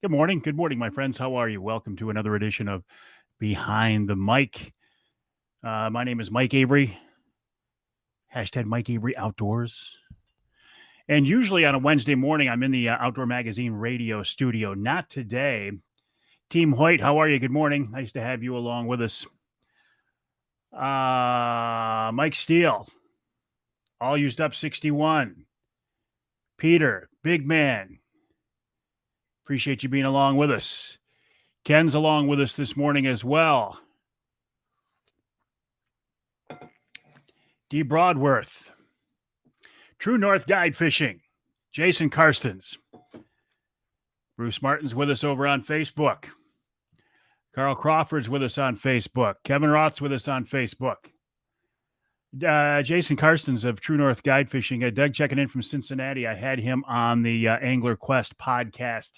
Good morning. Good morning, my friends. How are you? Welcome to another edition of Behind the Mic. My name is Mike Avery. Hashtag Mike Avery Outdoors. And usually on a Wednesday morning, I'm in the Outdoor Magazine radio studio. Not today. Team Hoyt, how are you? Good morning. Nice to have you along with us. Mike Steele, all used up 61. Peter, big man. Appreciate you being along with us. Ken's along with us this morning as well. D. Broadworth, True North Guide Fishing, Jason Karstens. Bruce Martin's with us over on Facebook. Carl Crawford's with us on Facebook. Kevin Roth's with us on Facebook. Jason Karstens of True North Guide Fishing. Doug checking in from Cincinnati. I had him on the Angler Quest podcast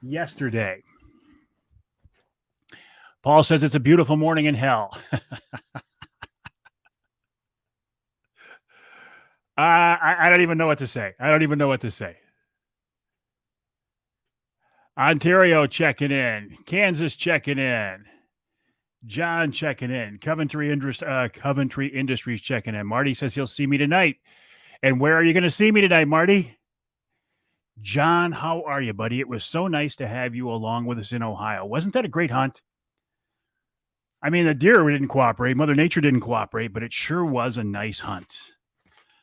yesterday. Paul says it's a beautiful morning in hell. I don't even know what to say. Ontario checking in. Kansas checking in. John checking in. Coventry Industries checking in. Marty says he'll see me tonight. And where are you going to see me tonight, Marty? John, how are you, buddy? It was so nice to have you along with us in Ohio. Wasn't that a great hunt? I mean, the deer didn't cooperate. Mother Nature didn't cooperate, but it sure was a nice hunt.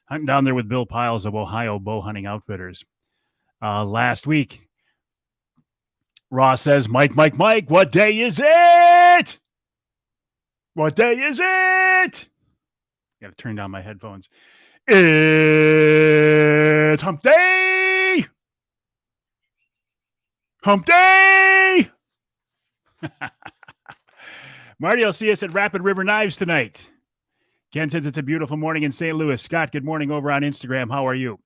Hunting down there with Bill Piles of Ohio Bow Hunting Outfitters last week. Ross says, Mike, what day is it? What day is it? Got to turn down my headphones. It's hump day. Hump day. Marty will see us at Rapid River Knives tonight. Ken says it's a beautiful morning in St. Louis. Scott, good morning over on Instagram. How are you?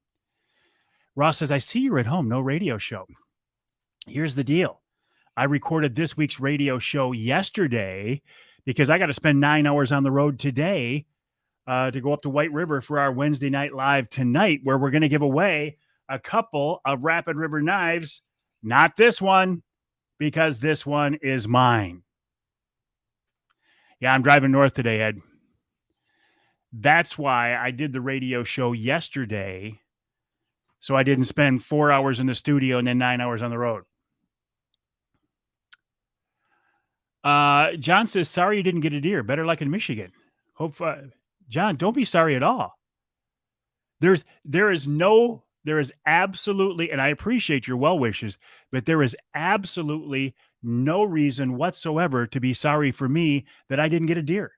Ross says, I see you're at home. No radio show. Here's the deal. I recorded this week's radio show yesterday because I got to spend 9 hours on the road today to go up to White River for our Wednesday night live tonight, where we're going to give away a couple of Rapid River knives. Not this one, because this one is mine. Yeah, I'm driving north today, Ed. That's why I did the radio show yesterday, so I didn't spend 4 hours in the studio and then 9 hours on the road. John says, sorry you didn't get a deer. Better luck in Michigan. John, don't be sorry at all. There is absolutely, and I appreciate your well wishes, but there is absolutely no reason whatsoever to be sorry for me that I didn't get a deer.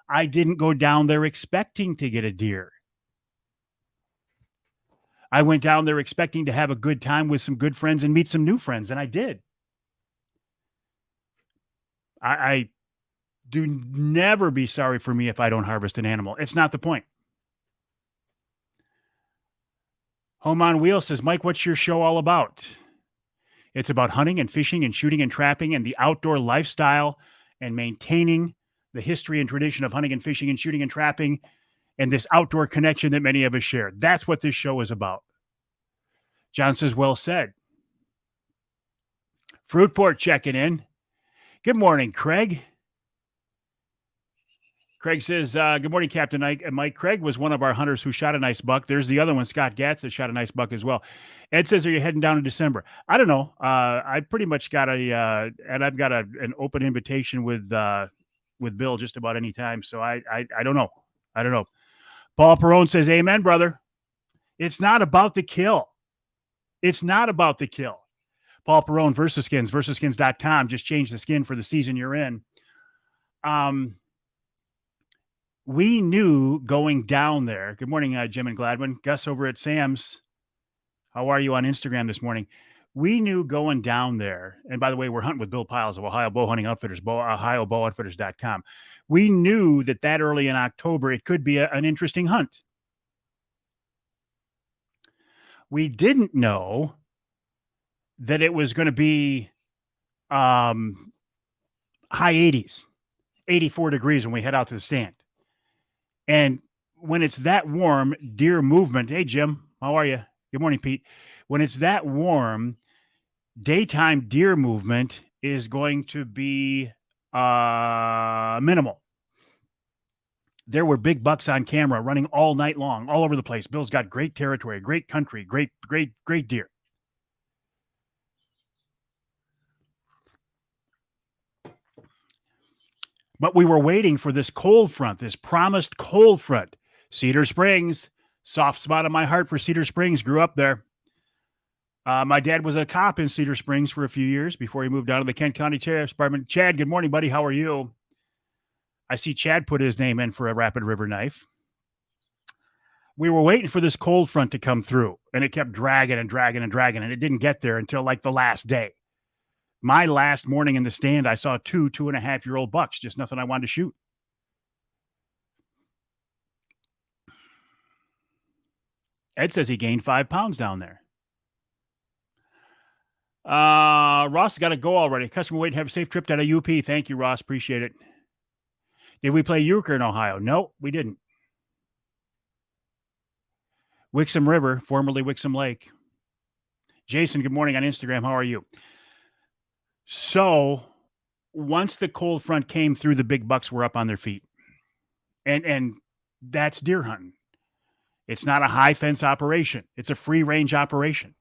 I didn't go down there expecting to get a deer. I went down there expecting to have a good time with some good friends and meet some new friends, and I did. I do never be sorry for me if I don't harvest an animal. It's not the point. Home on Wheels says, Mike, what's your show all about? It's about hunting and fishing and shooting and trapping and the outdoor lifestyle and maintaining the history and tradition of hunting and fishing and shooting and trapping and this outdoor connection that many of us share. That's what this show is about. John says, well said. Fruitport checking in. Good morning, Craig. Craig says, good morning, Captain Mike. Craig was one of our hunters who shot a nice buck. There's the other one, Scott Gatz, that shot a nice buck as well. Ed says, are you heading down in December? I don't know. I pretty much got and I've got an open invitation with Bill just about any time. So I don't know. Paul Perone says, amen, brother. It's not about the kill. Paul Perone, versaskins.com. Just change the skin for the season you're in. We knew going down there. Good morning, Jim and Gladwin. Gus over at Sam's. How are you on Instagram this morning? We knew going down there, and by the way, we're hunting with Bill Piles of Ohio Bow Hunting Outfitters, OhioBowOutfitters.com. We knew that early in October, it could be an interesting hunt. We didn't know that it was going to be high 80s, 84 degrees when we head out to the stand. And when it's that warm, deer movement. Hey, Jim, how are you? Good morning, Pete. When it's that warm, daytime deer movement is going to be minimal. There were big bucks on camera running all night long, all over the place. Bill's got great territory, great country, great deer. But we were waiting for this cold front, this promised cold front. Cedar Springs, soft spot in my heart for Cedar Springs. Grew up there. My dad was a cop in Cedar Springs for a few years before he moved out of the Kent County Sheriff's Department. Chad, good morning, buddy. How are you? I see Chad put his name in for a Rapid River knife. We were waiting for this cold front to come through, and it kept dragging, and it didn't get there until like the last day. My last morning in the stand, I saw 2.5-year-old bucks, just nothing I wanted to shoot. Ed says he gained 5 pounds down there. Ross got to go already. Customer waiting, have a safe trip to the UP. Thank you, Ross. Appreciate it. Did we play euchre in Ohio? No, we didn't. Wixom River, formerly Wixom Lake. Jason, good morning on Instagram. How are you? So once the cold front came through, the big bucks were up on their feet. And that's deer hunting. It's not a high fence operation. It's a free range operation.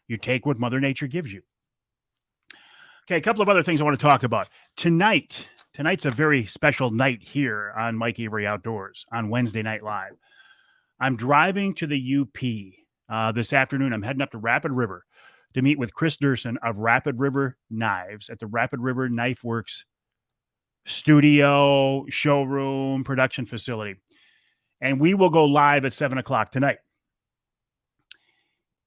You take what Mother Nature gives you. Okay, a couple of other things I want to talk about. Tonight's a very special night here on Mike Avery Outdoors on Wednesday Night Live. I'm driving to the UP this afternoon. I'm heading up to Rapid River to meet with Chris Durson of Rapid River Knives at the Rapid River Knife Works studio, showroom, production facility. And we will go live at 7 o'clock tonight.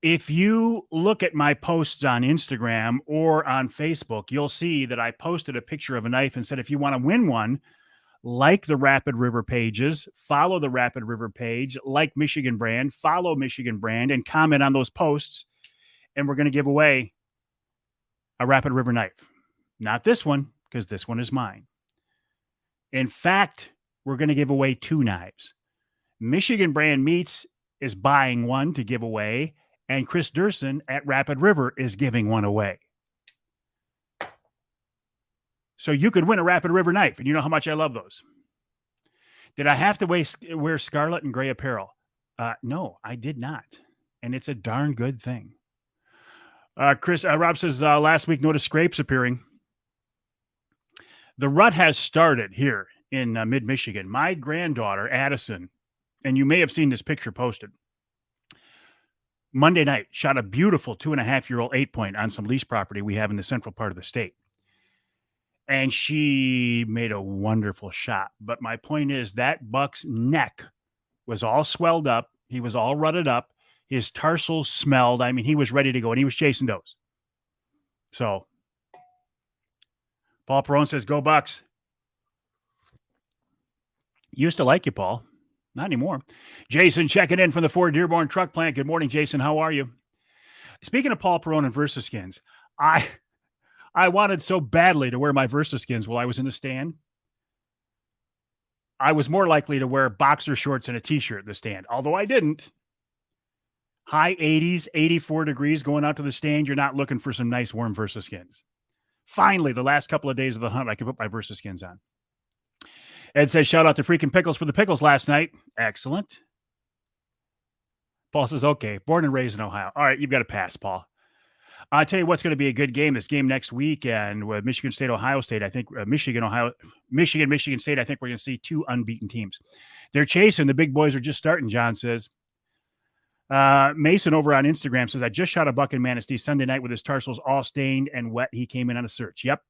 If you look at my posts on Instagram or on Facebook, you'll see that I posted a picture of a knife and said, if you want to win one, like the Rapid River pages, follow the Rapid River page, like Michigan Brand, follow Michigan Brand, and comment on those posts. And we're going to give away a Rapid River knife. Not this one, because this one is mine. In fact, we're going to give away 2 knives. Michigan Brand Meats is buying one to give away, and Chris Durson at Rapid River is giving one away. So you could win a Rapid River knife, and you know how much I love those. Did I have to wear scarlet and gray apparel? No, I did not. And it's a darn good thing. Rob says, last week, noticed scrapes appearing. The rut has started here in mid-Michigan. My granddaughter, Addison, and you may have seen this picture posted, Monday night, shot a beautiful 2.5-year-old 8-point on some lease property we have in the central part of the state. And she made a wonderful shot. But my point is that buck's neck was all swelled up. He was all rutted up. His tarsals smelled. I mean, he was ready to go, and he was chasing does. So Paul Perone says, go Bucks. Used to like you, Paul. Not anymore. Jason checking in from the Ford Dearborn truck plant. Good morning, Jason. How are you? Speaking of Paul Perone and VersaSkins, I wanted so badly to wear my VersaSkins while I was in the stand. I was more likely to wear boxer shorts and a t-shirt in the stand, although I didn't. High 80s, 84 degrees going out to the stand. You're not looking for some nice warm VersaSkins. Finally, the last couple of days of the hunt, I could put my VersaSkins on. Ed says, shout out to Freaking Pickles for the pickles last night. Excellent. Paul says, okay, born and raised in Ohio. All right, you've got to pass, Paul. I'll tell you what's going to be a good game. This game next weekend with Michigan State, Ohio State. I think Michigan State. I think we're going to see 2 unbeaten teams. They're chasing. The big boys are just starting, John says. Mason over on Instagram says, I just shot a buck in Manistee Sunday night with his tarsals all stained and wet. He came in on a search. Yep.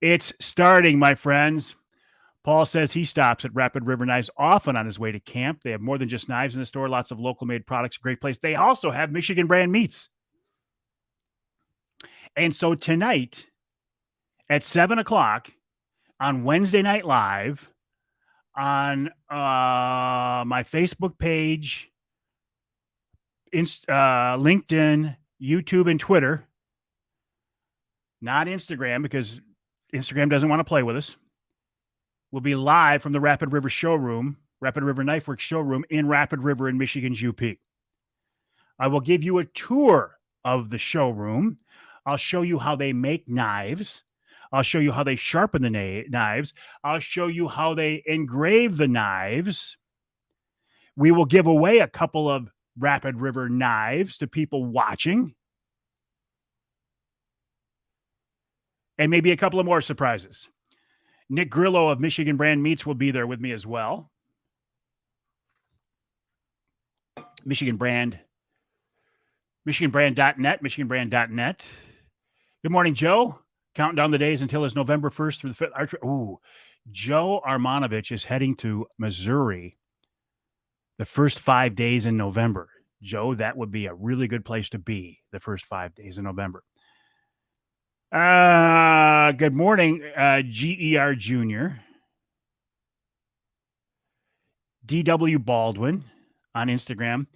It's starting, my friends. Paul says he stops at Rapid River Knives often on his way to camp. They have more than just knives in the store, lots of local made products, great place. They also have Michigan Brand Meats. And so tonight at 7 o'clock on Wednesday Night Live on my Facebook page, LinkedIn, YouTube, and Twitter, not Instagram because Instagram doesn't want to play with us. We'll be live from the Rapid River showroom, Rapid River Knife Works showroom in Rapid River in Michigan's UP. I will give you a tour of the showroom. I'll show you how they make knives. I'll show you how they sharpen the knives. I'll show you how they engrave the knives. We will give away a couple of Rapid River knives to people watching. And maybe a couple of more surprises. Nick Grillo of Michigan Brand Meats will be there with me as well. MichiganBrand.net, MichiganBrand.net. Good morning, Joe. Counting down the days until it's November 1st through the 5th. Ooh, Joe Ormanovich is heading to Missouri the first 5 days in November. Joe, that would be a really good place to be the first 5 days in November. Good morning, GER Jr. DW Baldwin on Instagram.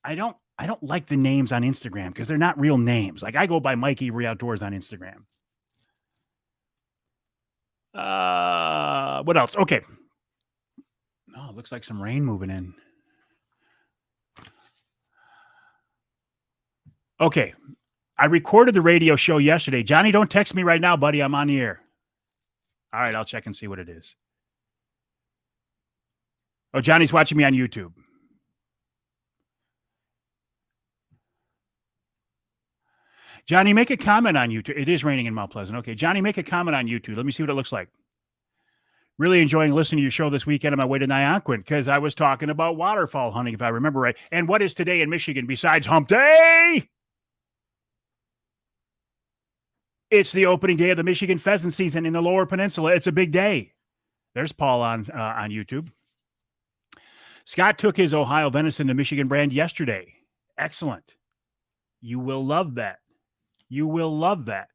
I don't like the names on Instagram because they're not real names. Like I go by Mike Avery Outdoors on Instagram. What else? Okay. Oh, it looks like some rain moving in. Okay. I recorded the radio show yesterday. Johnny, don't text me right now, buddy. I'm on the air. All right, I'll check and see what it is. Oh, Johnny's watching me on YouTube. Johnny, make a comment on YouTube. It is raining in Mount Pleasant. Okay, Johnny, make a comment on YouTube. Let me see what it looks like. Really enjoying listening to your show this weekend on my way to Nyaquin because I was talking about waterfowl hunting, if I remember right. And what is today in Michigan besides Hump Day? It's the opening day of the Michigan pheasant season in the Lower Peninsula. It's a big day. There's Paul on YouTube. Scott took his Ohio venison to Michigan Brand yesterday. Excellent. You will love that. You will love that.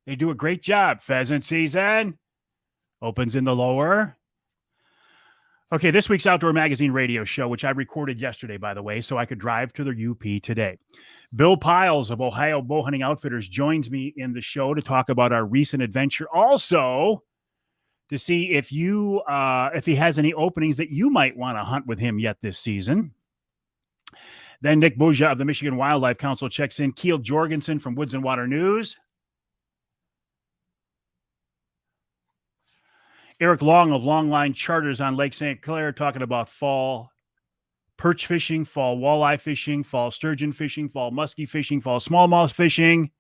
They do a great job. Pheasant season opens in the lower. Okay, this week's Outdoor Magazine radio show, which I recorded yesterday, by the way, so I could drive to the UP today. Bill Piles of Ohio Bow Hunting Outfitters joins me in the show to talk about our recent adventure. Also, to see if he has any openings that you might want to hunt with him yet this season. Then Nick Buja of the Michigan Wildlife Council checks in. Keel Jorgensen from Woods and Water News. Eric Long of Longline Charters on Lake St. Clair talking about fall perch fishing, fall walleye fishing, fall sturgeon fishing, fall muskie fishing, fall smallmouth fishing.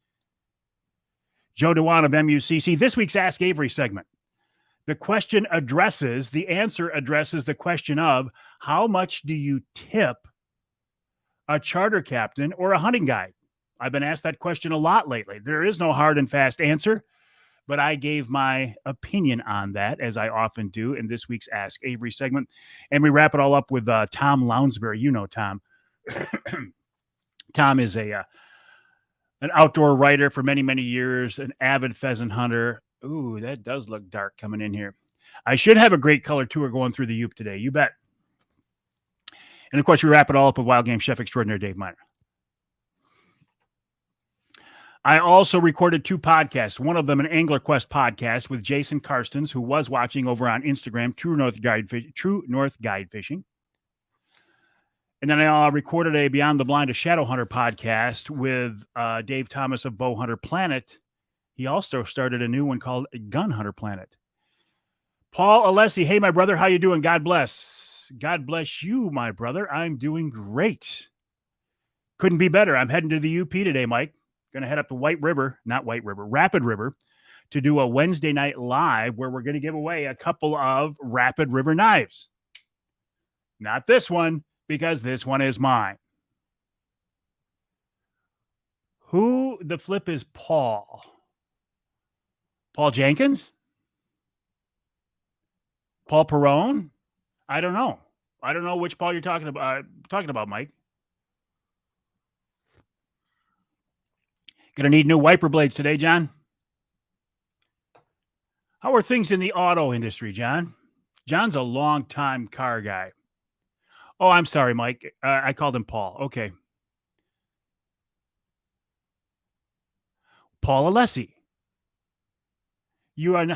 Joe Dewan of MUCC. This week's Ask Avery segment. The answer addresses the question of how much do you tip a charter captain or a hunting guide? I've been asked that question a lot lately. There is no hard and fast answer, but I gave my opinion on that, as I often do in this week's Ask Avery segment. And we wrap it all up with Tom Lounsbury. You know Tom. Tom is an outdoor writer for many, many years, an avid pheasant hunter. Ooh, that does look dark coming in here. I should have a great color tour going through the Yup today. You bet. And, of course, we wrap it all up with Wild Game Chef Extraordinaire Dave Miner. I also recorded 2 podcasts, one of them an Angler Quest podcast with Jason Karstens, who was watching over on Instagram, True North Guide Fishing. And then I recorded a Beyond the Blind, a Shadow Hunter podcast with Dave Thomas of Bow Hunter Planet. He also started a new one called Gun Hunter Planet. Paul Alessi, hey, my brother, how you doing? God bless. God bless you, my brother. I'm doing great. Couldn't be better. I'm heading to the UP today, Mike. Going to head up to Rapid River, to do a Wednesday night live where we're going to give away a couple of Rapid River knives. Not this one, because this one is mine. Who the flip is Paul? Paul Jenkins? Paul Perone? I don't know. I don't know which Paul you're talking about, Mike. Gonna need new wiper blades today, John. How are things in the auto industry, John? John's a long-time car guy. Oh, I'm sorry, Mike. I called him Paul. Okay. Paul Alessi. You are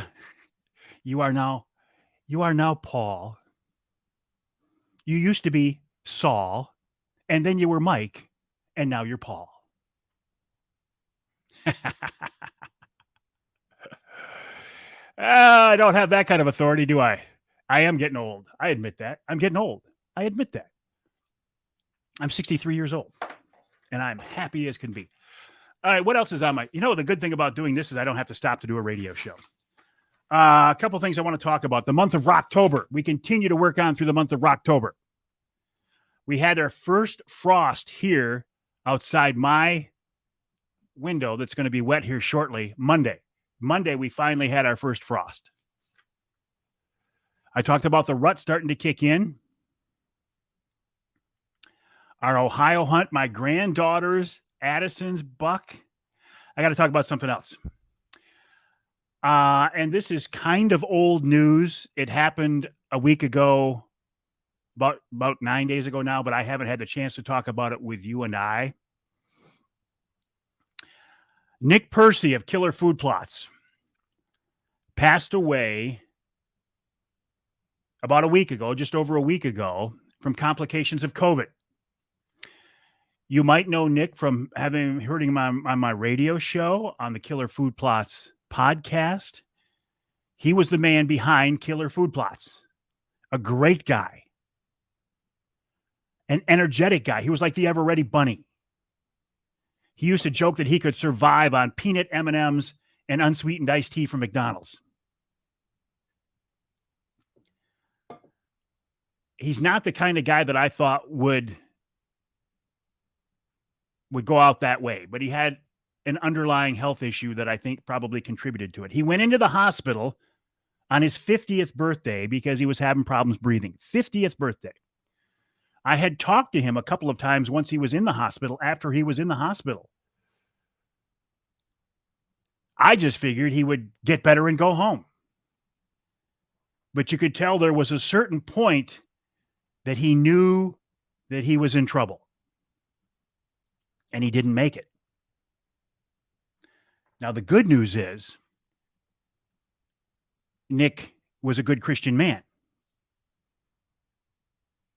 now Paul. You used to be Saul, and then you were Mike, and now you're Paul. I don't have that kind of authority, do I? I am getting old. I admit that. I'm getting old. I admit that. I'm 63 years old, and I'm happy as can be. All right, what else is on my? The good thing about doing this is I don't have to stop to do a radio show. A couple things I want to talk about. The month of October. We continue to work on through the month of October. We had our first frost here outside my window that's going to be wet here shortly, Monday. Monday, we finally had our first frost. I talked about the rut starting to kick in. Our Ohio hunt, my granddaughter's Addison's buck. I got to talk about something else. And this is kind of old news. It happened a week ago, about 9 days ago now, but I haven't had the chance to talk about it with you and I. Nick Percy of Killer Food Plots passed away about a week ago, just over a week ago, from complications of COVID. You might know Nick from having heard him on my radio show on the Killer Food Plots podcast. He was the man behind Killer Food Plots, a great guy, an energetic guy. He was like the ever-ready bunny. He used to joke that he could survive on peanut M&Ms and unsweetened iced tea from McDonald's. He's not the kind of guy that I thought would go out that way, but he had an underlying health issue that I think probably contributed to it. He went into the hospital on his 50th birthday because he was having problems breathing. 50th birthday. I had talked to him a couple of times once he was in the hospital, after he was in the hospital. I just figured he would get better and go home. But you could tell there was a certain point that he knew that he was in trouble. And he didn't make it. Now, the good news is Nick was a good Christian man.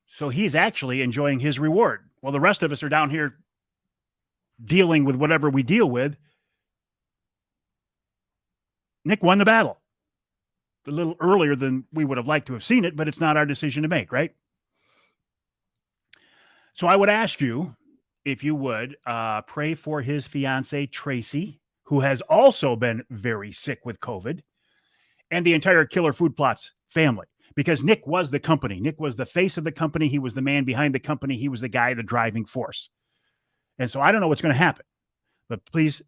So he's actually enjoying his reward. While the rest of us are down here dealing with whatever we deal with, Nick won the battle. A little earlier than we would have liked to have seen it, but it's not our decision to make, right? So I would ask you, if you would, pray for his fiancée, Tracy, who has also been very sick with COVID, and the entire Killer Food Plots family. Because Nick was the company. Nick was the face of the company. He was the man behind the company. He was the guy, the driving force. And so I don't know what's going to happen. But please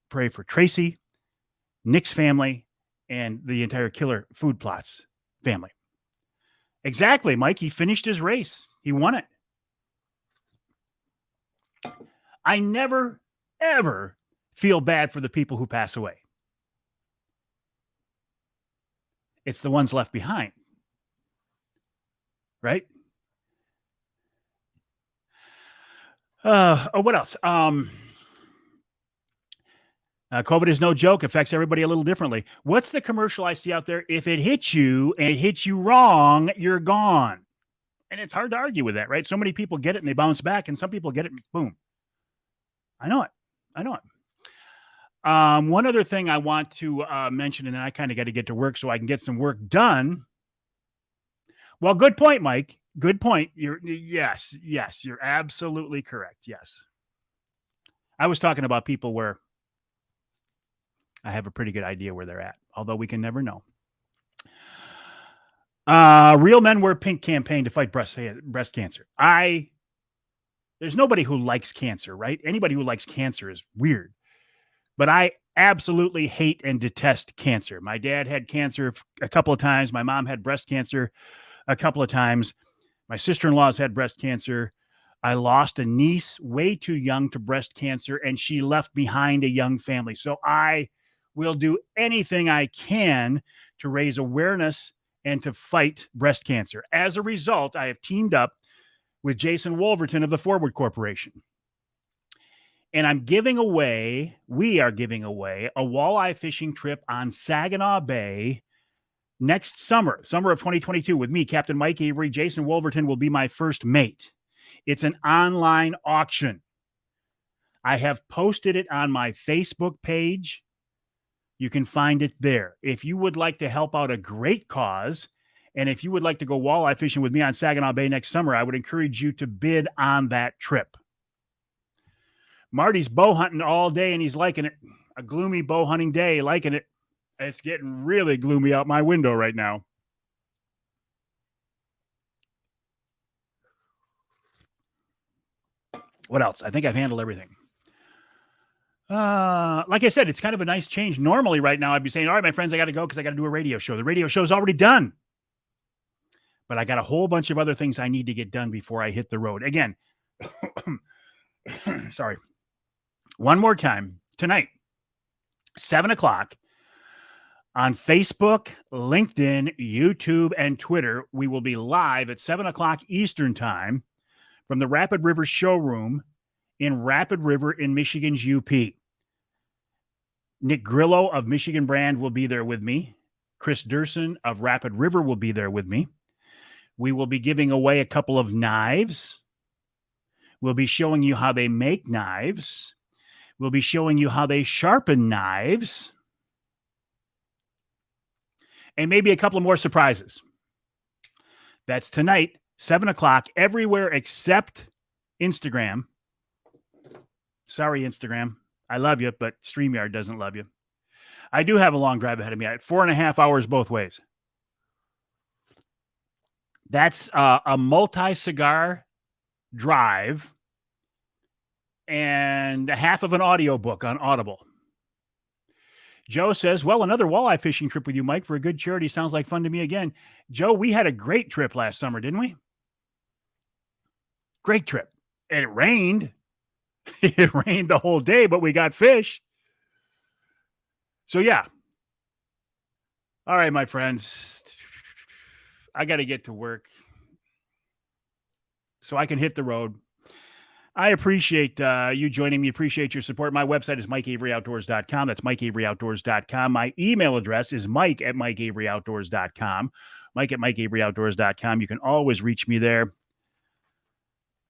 pray for Tracy, Nick's family, and the entire Killer Food Plots family. Exactly, Mike. He finished his race. He won it. I never, ever feel bad for the people who pass away. It's the ones left behind. Right? What else? COVID is no joke. Affects everybody a little differently. What's the commercial I see out there? If it hits you and it hits you wrong, you're gone. And it's hard to argue with that, right? So many people get it and they bounce back, and some people get it and boom. I know it. One other thing I want to mention, and then I kind of got to get to work so I can get some work done. Well, good point, Mike. Good point. Yes, you're absolutely correct. Yes. I was talking about people where I have a pretty good idea where they're at, although we can never know. Real Men Wear Pink campaign to fight breast cancer. There's nobody who likes cancer, right? Anybody who likes cancer is weird. But I absolutely hate and detest cancer. My dad had cancer a couple of times. My mom had breast cancer a couple of times. My sister-in-law's had breast cancer. I lost a niece way too young to breast cancer, and she left behind a young family. So I will do anything I can to raise awareness and to fight breast cancer. As a result, I have teamed up with Jason Wolverton of the Forward Corporation. And we are giving away a walleye fishing trip on Saginaw Bay next summer of 2022 with me, Captain Mike Avery. Jason Wolverton will be my first mate. It's an online auction. I have posted it on my Facebook page. You can find it there. If you would like to help out a great cause, and if you would like to go walleye fishing with me on Saginaw Bay next summer, I would encourage you to bid on that trip. Marty's bow hunting all day, and he's liking it. A gloomy bow hunting day, liking it. It's getting really gloomy out my window right now. What else? I think I've handled everything. Like I said, it's kind of a nice change. Normally right now I'd be saying, all right, my friends, I got to go because I got to do a radio show. The radio show's already done. But I got a whole bunch of other things I need to get done before I hit the road. Again, sorry. One more time. Tonight, 7 o'clock on Facebook, LinkedIn, YouTube, and Twitter. We will be live at 7 o'clock Eastern time from the Rapid River showroom in Rapid River in Michigan's UP. Nick Grillo of Michigan Brand will be there with me. Chris Durson of Rapid River will be there with me. We will be giving away a couple of knives. We'll be showing you how they make knives. We'll be showing you how they sharpen knives. And maybe a couple of more surprises. That's tonight, 7 o'clock, everywhere except Instagram. Sorry, Instagram. I love you, but StreamYard doesn't love you. I do have a long drive ahead of me. I had 4.5 hours both ways. That's a multi-cigar drive and a half of an audiobook on Audible. Joe says, well, another walleye fishing trip with you, Mike, for a good charity. Sounds like fun to me again. Joe, we had a great trip last summer, didn't we? Great trip. And it rained. It rained the whole day, but we got fish. So, yeah. All right, my friends. I got to get to work so I can hit the road. I appreciate you joining me. Appreciate your support. My website is MikeAveryOutdoors.com. That's MikeAveryOutdoors.com. My email address is Mike@MikeAveryOutdoors.com. Mike@MikeAveryOutdoors.com. You can always reach me there.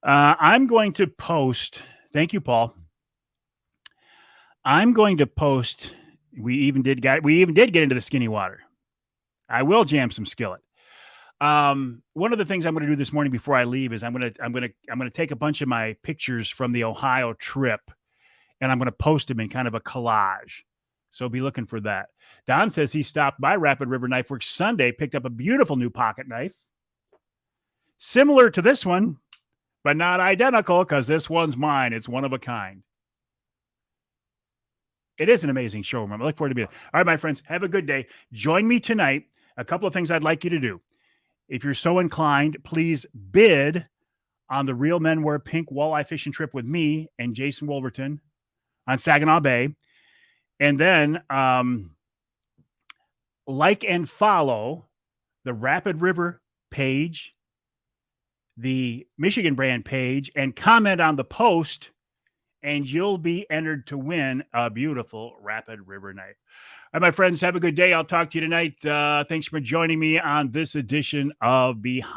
I'm going to post. Thank you, Paul. I'm going to post. We even did get into the skinny water. I will jam some skillet. One of the things I'm going to do this morning before I leave is I'm going to take a bunch of my pictures from the Ohio trip and I'm going to post them in kind of a collage. So be looking for that. Don says he stopped by Rapid River Knife Works Sunday, picked up a beautiful new pocket knife. Similar to this one, but not identical because this one's mine. It's one of a kind. It is an amazing showroom. I look forward to being there. All right, my friends, have a good day. Join me tonight. A couple of things I'd like you to do. If you're so inclined, please bid on the Real Men Wear Pink walleye fishing trip with me and Jason Wolverton on Saginaw Bay. And then like and follow the Rapid River page, the Michigan Brand page, and comment on the post, and you'll be entered to win a beautiful Rapid River knife. All right, my friends, have a good day. I'll talk to you tonight. Thanks for joining me on this edition of Behind